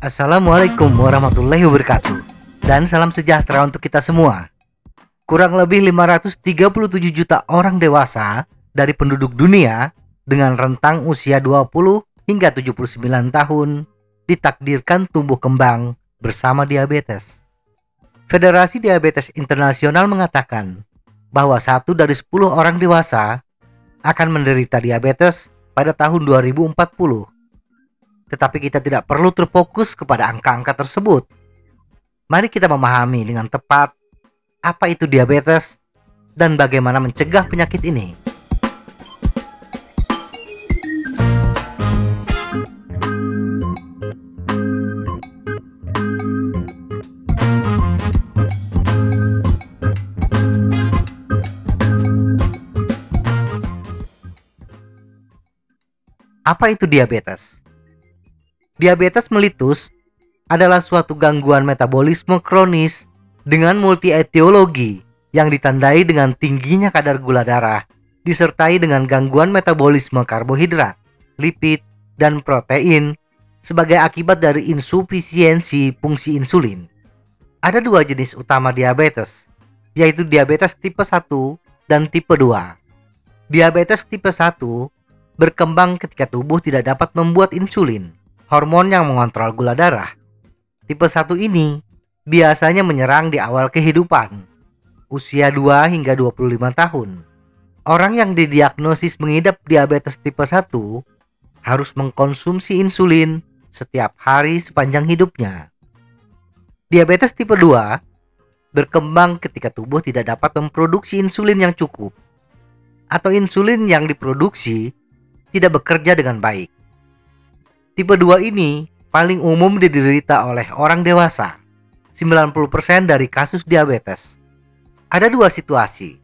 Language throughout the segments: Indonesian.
Assalamualaikum warahmatullahi wabarakatuh. Dan salam sejahtera untuk kita semua. Kurang lebih 537 juta orang dewasa dari penduduk dunia dengan rentang usia 20 hingga 79 tahun ditakdirkan tumbuh kembang bersama diabetes. Federasi Diabetes Internasional mengatakan bahwa 1 dari 10 orang dewasa akan menderita diabetes pada tahun 2040. Tetapi kita tidak perlu terfokus kepada angka-angka tersebut. Mari kita memahami dengan tepat apa itu diabetes dan bagaimana mencegah penyakit ini. Apa itu diabetes? Diabetes mellitus adalah suatu gangguan metabolisme kronis dengan multi-etiologi yang ditandai dengan tingginya kadar gula darah, disertai dengan gangguan metabolisme karbohidrat, lipid, dan protein sebagai akibat dari insufisiensi fungsi insulin. Ada 2 jenis utama diabetes, yaitu diabetes tipe 1 dan tipe 2. Diabetes tipe 1 berkembang ketika tubuh tidak dapat membuat insulin, hormon yang mengontrol gula darah. Tipe 1 ini biasanya menyerang di awal kehidupan, usia 2 hingga 25 tahun. Orang yang didiagnosis mengidap diabetes tipe 1 harus mengkonsumsi insulin setiap hari sepanjang hidupnya. Diabetes tipe 2 berkembang ketika tubuh tidak dapat memproduksi insulin yang cukup, atau insulin yang diproduksi tidak bekerja dengan baik. Tipe 2 ini paling umum diderita oleh orang dewasa, 90% dari kasus diabetes. Ada 2 situasi.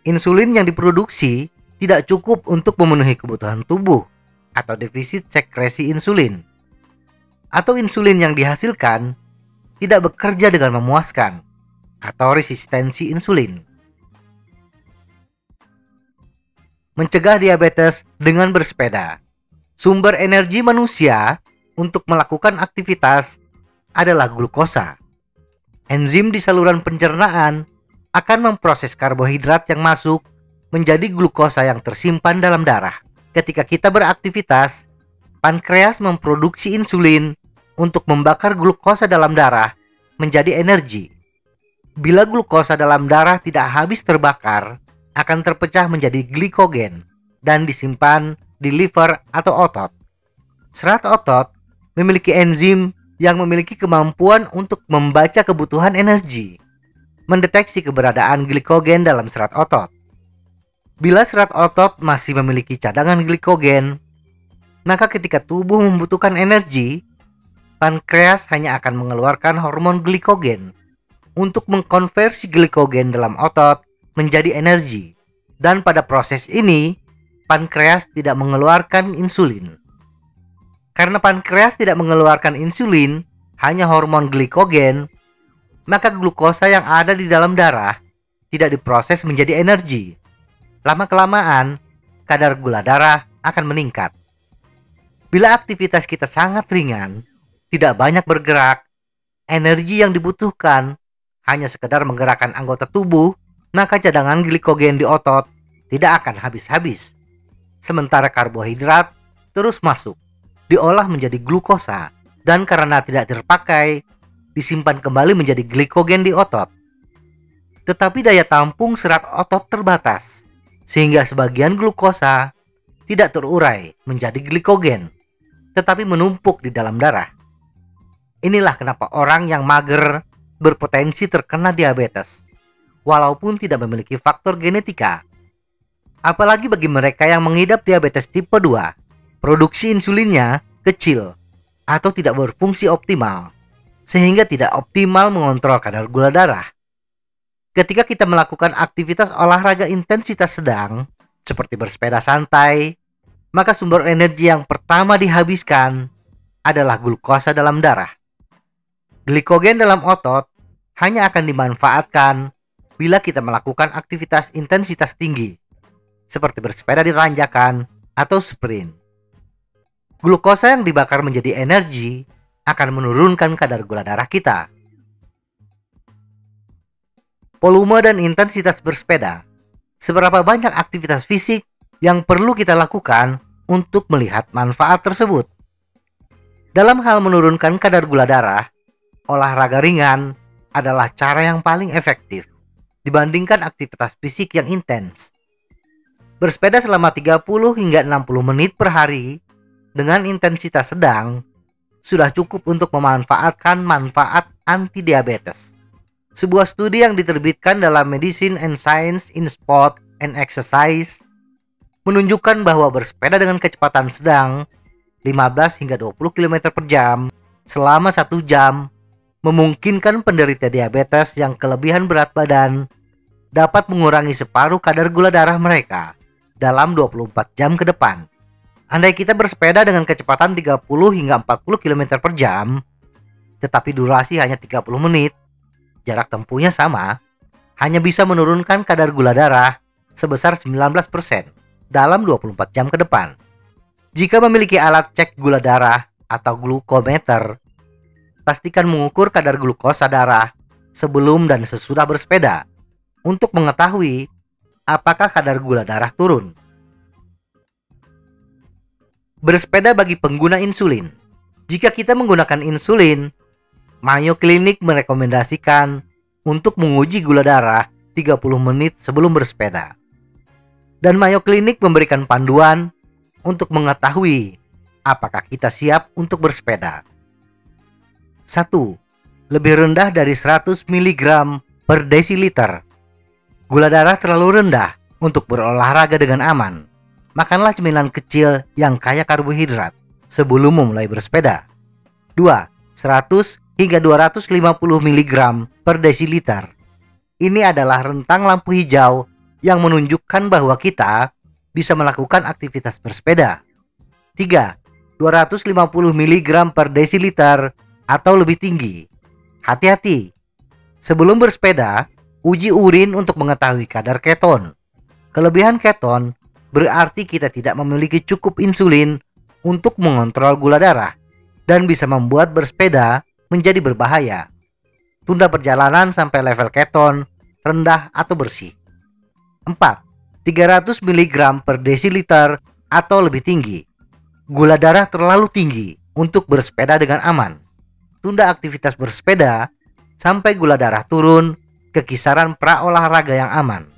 Insulin yang diproduksi tidak cukup untuk memenuhi kebutuhan tubuh atau defisit sekresi insulin. Atau insulin yang dihasilkan tidak bekerja dengan memuaskan atau resistensi insulin. Mencegah diabetes dengan bersepeda. Sumber energi manusia untuk melakukan aktivitas adalah glukosa. Enzim di saluran pencernaan akan memproses karbohidrat yang masuk menjadi glukosa yang tersimpan dalam darah. Ketika kita beraktivitas, pankreas memproduksi insulin untuk membakar glukosa dalam darah menjadi energi. Bila glukosa dalam darah tidak habis terbakar, akan terpecah menjadi glikogen dan disimpan di liver atau otot. Serat otot memiliki enzim yang memiliki kemampuan untuk membaca kebutuhan energi, mendeteksi keberadaan glikogen dalam serat otot. Bila serat otot masih memiliki cadangan glikogen, maka ketika tubuh membutuhkan energi, pankreas hanya akan mengeluarkan hormon glikogen untuk mengkonversi glikogen dalam otot menjadi energi. Dan pada proses ini, pankreas tidak mengeluarkan insulin. Karena pankreas tidak mengeluarkan insulin, hanya hormon glikogen, maka glukosa yang ada di dalam darah tidak diproses menjadi energi. Lama-kelamaan, kadar gula darah akan meningkat. Bila aktivitas kita sangat ringan, tidak banyak bergerak, energi yang dibutuhkan hanya sekedar menggerakkan anggota tubuh, maka cadangan glikogen di otot tidak akan habis-habis. Sementara karbohidrat terus masuk, diolah menjadi glukosa, dan karena tidak terpakai, disimpan kembali menjadi glikogen di otot. Tetapi daya tampung serat otot terbatas, sehingga sebagian glukosa tidak terurai menjadi glikogen, tetapi menumpuk di dalam darah. Inilah kenapa orang yang mager berpotensi terkena diabetes, walaupun tidak memiliki faktor genetika. Apalagi bagi mereka yang mengidap diabetes tipe 2, produksi insulinnya kecil atau tidak berfungsi optimal, sehingga tidak optimal mengontrol kadar gula darah. Ketika kita melakukan aktivitas olahraga intensitas sedang, seperti bersepeda santai, maka sumber energi yang pertama dihabiskan adalah glukosa dalam darah. Glikogen dalam otot hanya akan dimanfaatkan bila kita melakukan aktivitas intensitas tinggi. seperti bersepeda di tanjakan atau sprint. Glukosa yang dibakar menjadi energi akan menurunkan kadar gula darah kita. Volume dan intensitas bersepeda. Seberapa banyak aktivitas fisik yang perlu kita lakukan untuk melihat manfaat tersebut? Dalam hal menurunkan kadar gula darah, olahraga ringan adalah cara yang paling efektif dibandingkan aktivitas fisik yang intens. Bersepeda selama 30 hingga 60 menit per hari dengan intensitas sedang sudah cukup untuk memanfaatkan manfaat anti-diabetes. Sebuah studi yang diterbitkan dalam Medicine and Science in Sport and Exercise menunjukkan bahwa bersepeda dengan kecepatan sedang 15 hingga 20 km per jam selama 1 jam memungkinkan penderita diabetes yang kelebihan berat badan dapat mengurangi separuh kadar gula darah mereka dalam 24 jam ke depan. Andai kita bersepeda dengan kecepatan 30 hingga 40 km per jam, tetapi durasi hanya 30 menit, jarak tempuhnya sama, hanya bisa menurunkan kadar gula darah sebesar 19% dalam 24 jam ke depan. Jika memiliki alat cek gula darah atau glukometer, pastikan mengukur kadar glukosa darah sebelum dan sesudah bersepeda untuk mengetahui apakah kadar gula darah turun. Bersepeda bagi pengguna insulin. Jika kita menggunakan insulin, Mayo Clinic merekomendasikan untuk menguji gula darah 30 menit sebelum bersepeda. Dan Mayo Clinic memberikan panduan untuk mengetahui apakah kita siap untuk bersepeda. 1. Lebih rendah dari 100 mg per desiliter. Gula darah terlalu rendah untuk berolahraga dengan aman. Makanlah cemilan kecil yang kaya karbohidrat sebelum memulai bersepeda. 2. 100 hingga 250 mg per desiliter. Ini adalah rentang lampu hijau yang menunjukkan bahwa kita bisa melakukan aktivitas bersepeda. 3. 250 mg per desiliter atau lebih tinggi. Hati-hati. Sebelum bersepeda, uji urin untuk mengetahui kadar keton. Kelebihan keton berarti kita tidak memiliki cukup insulin untuk mengontrol gula darah dan bisa membuat bersepeda menjadi berbahaya. Tunda perjalanan sampai level keton rendah atau bersih. 4. 300 mg per desiliter atau lebih tinggi. Gula darah terlalu tinggi untuk bersepeda dengan aman. Tunda aktivitas bersepeda sampai gula darah turun ke kisaran pra-olahraga yang aman.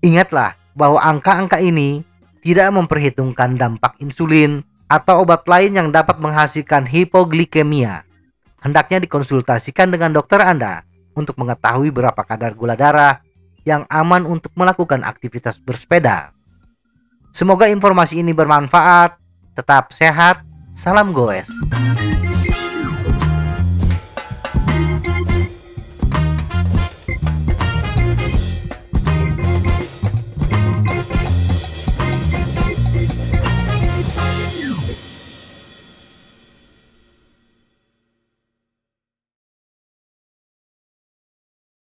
Ingatlah bahwa angka-angka ini tidak memperhitungkan dampak insulin atau obat lain yang dapat menghasilkan hipoglikemia. Hendaknya dikonsultasikan dengan dokter Anda untuk mengetahui berapa kadar gula darah yang aman untuk melakukan aktivitas bersepeda. Semoga informasi ini bermanfaat. Tetap sehat. Salam goes.